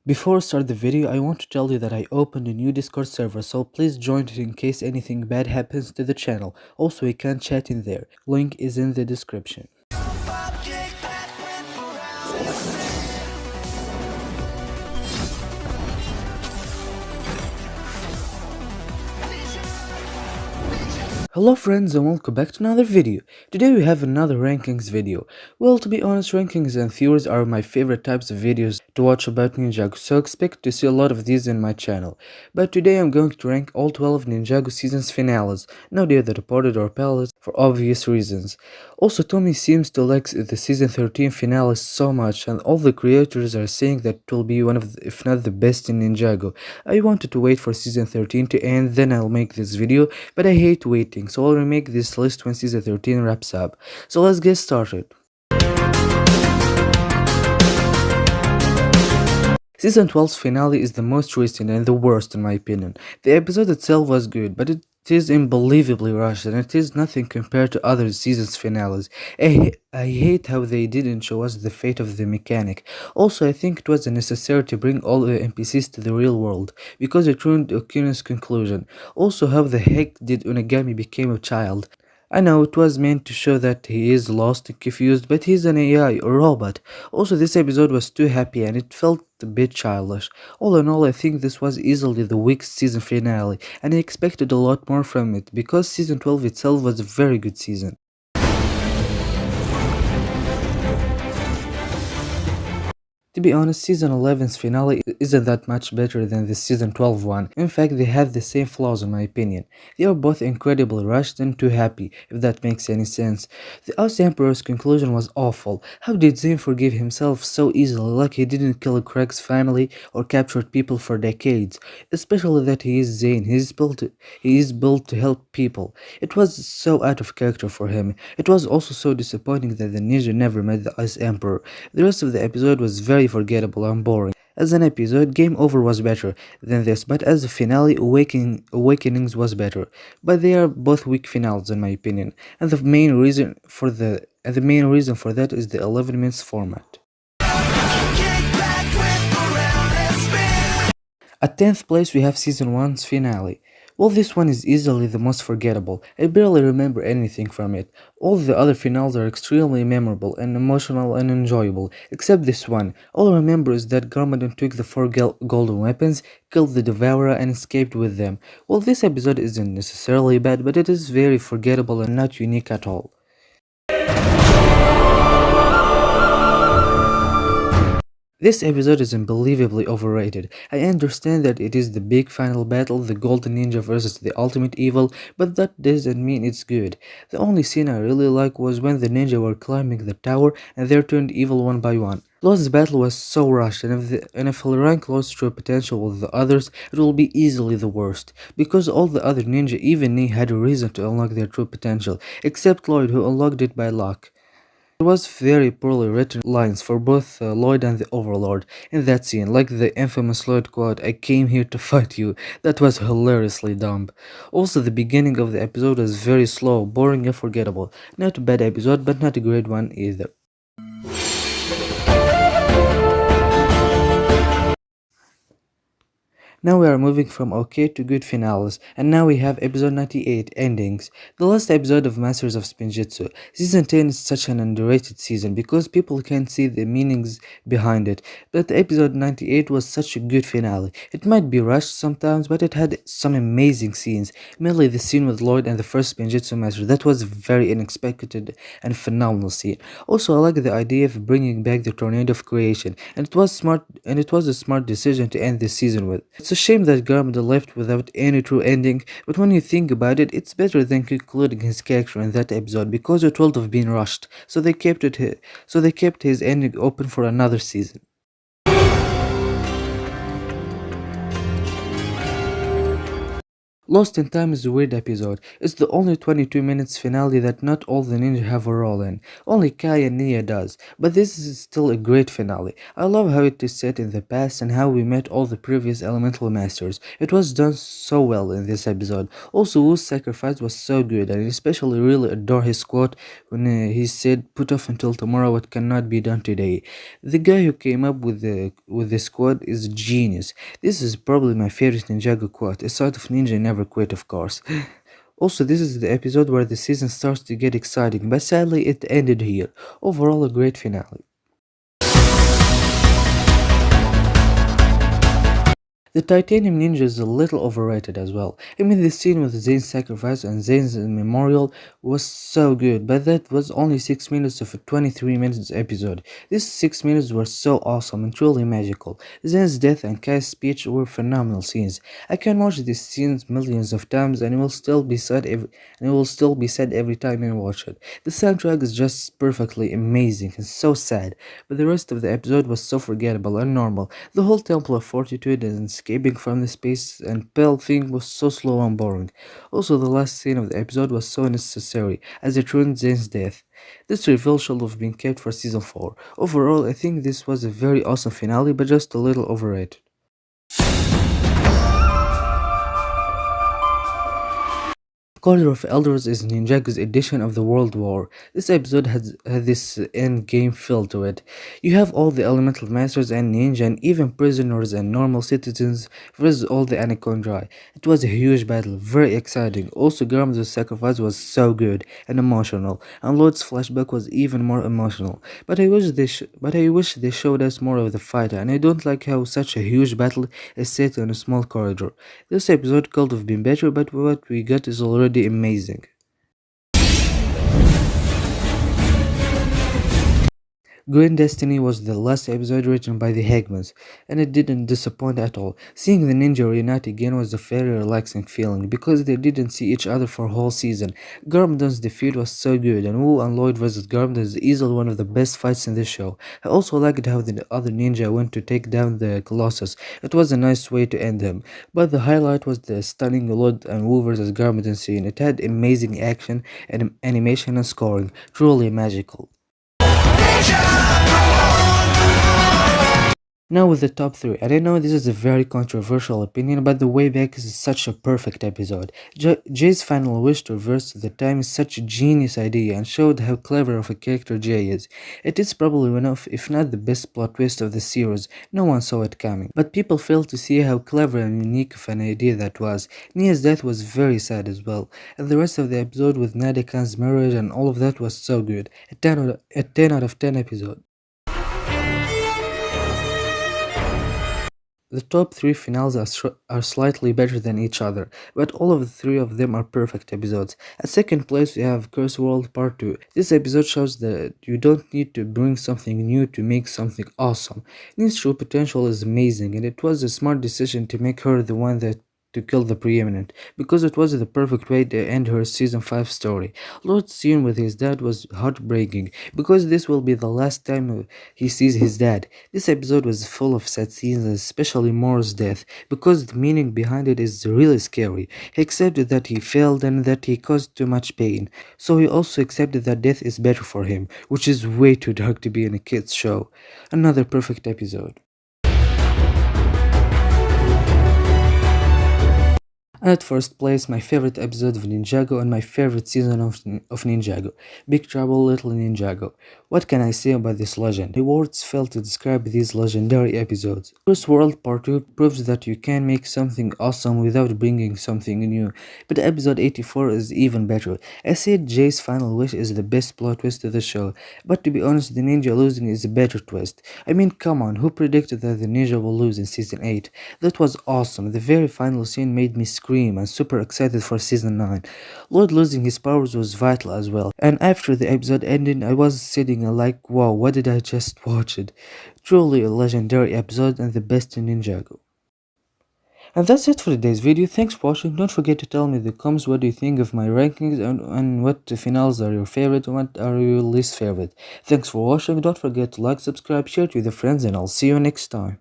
Before I start the video, I want to tell you that I opened a new Discord server, so please join it in case anything bad happens to the channel. Also, we can chat in there. Link is in the description. Hello friends and welcome back to another video. Today we have another rankings video. Well, to be honest, rankings and theories are my favorite types of videos to watch about Ninjago, so expect to see a lot of these in my channel. But today I'm going to rank all 12 Ninjago Seasons Finales, no Day of the Departed or Palace, for obvious reasons. Also, Tommy seems to like the season 13 finale so much, and all the creators are saying that it will be one of the, if not the best in Ninjago. I wanted to wait for season 13 to end, then I'll make this video, but I hate waiting, so I'll remake this list when season 13 wraps up. So let's get started. Season 12's finale is the most recent and the worst in my opinion. The episode itself was good, but it is unbelievably rushed and it is nothing compared to other seasons' finales. I hate how they didn't show us the fate of the mechanic. Also, I think it was necessary to bring all the NPCs to the real world, because it ruined Okuna's conclusion. Also, how the heck did Unagami become a child? I know it was meant to show that he is lost and confused, but he's an AI or robot. Also, this episode was too happy and it felt a bit childish. All in all, I think this was easily the weakest season finale, and I expected a lot more from it because season 12 itself was a very good season. To be honest, season 11's finale isn't that much better than the season 12 one. In fact, they have the same flaws in my opinion. They are both incredibly rushed and too happy, if that makes any sense. The Ice Emperor's conclusion was awful. How did Zayn forgive himself so easily, like he didn't kill Craig's family or captured people for decades? Especially that he is Zayn, he is built to help people. It was so out of character for him. It was also so disappointing that the ninja never met the Ice Emperor. The rest of the episode was very forgettable and boring. As an episode, Game Over was better than this, but as a finale, Awakenings was better. But they are both weak finales in my opinion, and the main reason for that is the 11 minutes format. At 10th place we have season 1's finale. Well, this one is easily the most forgettable. I barely remember anything from it. All the other finales are extremely memorable and emotional and enjoyable, except this one. All I remember is that Garmadon took the four golden weapons, killed the Devourer and escaped with them. Well, this episode isn't necessarily bad, but it is very forgettable and not unique at all. This episode is unbelievably overrated. I understand that it is the big final battle, the Golden Ninja versus the Ultimate Evil, but that doesn't mean it's good. The only scene I really like was when the ninja were climbing the tower and they turned evil one by one. Lost's battle was so rushed, and if I'll rank Lost true potential with the others, it will be easily the worst, because all the other ninja, even me, had a reason to unlock their true potential, except Lloyd, who unlocked it by luck. There was very poorly written lines for both Lloyd and the Overlord in that scene, like the infamous Lloyd quote, "I came here to fight you." That was hilariously dumb. Also, the beginning of the episode was very slow, boring and forgettable. Not a bad episode, but not a great one either. Now we are moving from okay to good finales, and now we have episode 98, Endings, the last episode of Masters of Spinjitzu. Season 10 is such an underrated season because people can't see the meanings behind it, but episode 98 was such a good finale. It might be rushed sometimes, but it had some amazing scenes, mainly the scene with Lloyd and the first Spinjitzu Master. That was a very unexpected and phenomenal scene. Also, I like the idea of bringing back the Tornado of Creation, and it was a smart decision to end this season with. It's a shame that Garmadon left without any true ending, but when you think about it, it's better than concluding his character in that episode because it would have been rushed. So they kept his ending open for another season. Lost in Time is a weird episode. It's the only 22 minutes finale that not all the ninja have a role in. Only Kai and Nia does. But this is still a great finale. I love how it is set in the past and how we met all the previous elemental masters. It was done so well in this episode. Also, Wu's sacrifice was so good, and I especially really adore his quote when he said, "Put off until tomorrow what cannot be done today." The guy who came up with this quote is a genius. This is probably my favorite Ninjago quote, a sort of ninja never quit, of course. Also, this is the episode where the season starts to get exciting, but sadly it ended here. Overall, a great finale. The Titanium Ninja is a little overrated as well. I mean, the scene with Zane's sacrifice and Zane's memorial was so good, but that was only 6 minutes of a 23 minutes episode. These 6 minutes were so awesome and truly magical. Zane's death and Kai's speech were phenomenal scenes. I can watch these scenes millions of times and it will still be sad every time I watch it. The soundtrack is just perfectly amazing and so sad, but the rest of the episode was so forgettable and normal. The whole Temple of Fortitude and escaping from the space and Pell thing was so slow and boring. Also, the last scene of the episode was so unnecessary, as it ruined Zane's death. This reveal should have been kept for season 4. Overall, I think this was a very awesome finale, but just a little overrated. Corridor of Elders is Ninjago's edition of the World War. This episode had this end game feel to it. You have all the elemental masters and ninja and even prisoners and normal citizens versus all the Anakondrai. It was a huge battle, very exciting. Also, Garm's sacrifice was so good and emotional, and Lord's flashback was even more emotional. But I wish they showed us more of the fight, and I don't like how such a huge battle is set in a small corridor. This episode could have been better, but what we got is already amazing. Green Destiny was the last episode written by the Hegmans, and it didn't disappoint at all. Seeing the ninja reunite again was a very relaxing feeling, because they didn't see each other for a whole season. Garmadon's defeat was so good, and Wu and Lloyd vs. Garmadon is easily one of the best fights in this show. I also liked how the other ninja went to take down the Colossus. It was a nice way to end him, but the highlight was the stunning Lloyd and Wu vs. Garmadon scene. It had amazing action and animation and scoring, truly magical. Now with the top 3, and I know this is a very controversial opinion, but the Way Back is such a perfect episode. Jay's final wish to reverse the time is such a genius idea and showed how clever of a character Jay is. It is probably one of, if not the best plot twist of the series. No one saw it coming, but people failed to see how clever and unique of an idea that was. Nia's death was very sad as well, and the rest of the episode with Nadikan's marriage and all of that was so good. A 10 out of 10 episode. The top 3 finales are slightly better than each other, but all of the 3 of them are perfect episodes. At second place we have Curse World Part 2. This episode shows that you don't need to bring something new to make something awesome. Nin's true potential is amazing, and it was a smart decision to make her the one that to kill the preeminent, because it was the perfect way to end her season 5 story. Lord's scene with his dad was heartbreaking, because this will be the last time he sees his dad. This episode was full of sad scenes, especially Moore's death, because the meaning behind it is really scary. He accepted that he failed and that he caused too much pain, so he also accepted that death is better for him, which is way too dark to be in a kid's show. Another perfect episode. At first place, my favorite episode of Ninjago and my favorite season of Ninjago, Big Trouble Little Ninjago. What can I say about this legend? The words fail to describe these legendary episodes. First World Part 2 proves that you can make something awesome without bringing something new, but episode 84 is even better. I said Jay's final wish is the best plot twist of the show, but to be honest, the ninja losing is a better twist. I mean, come on, who predicted that the ninja will lose in season 8? That was awesome. The very final scene made me scream and super excited for season 9. Lord losing his powers was vital as well, and after the episode ended I was sitting like, wow, what did I just watch it? Truly a legendary episode and the best in Ninjago. And that's it for today's video. Thanks for watching. Don't forget to tell me in the comments what do you think of my rankings and what finales are your favorite and what are your least favorite. Thanks for watching. Don't forget to like, subscribe, share it with your friends, and I'll see you next time.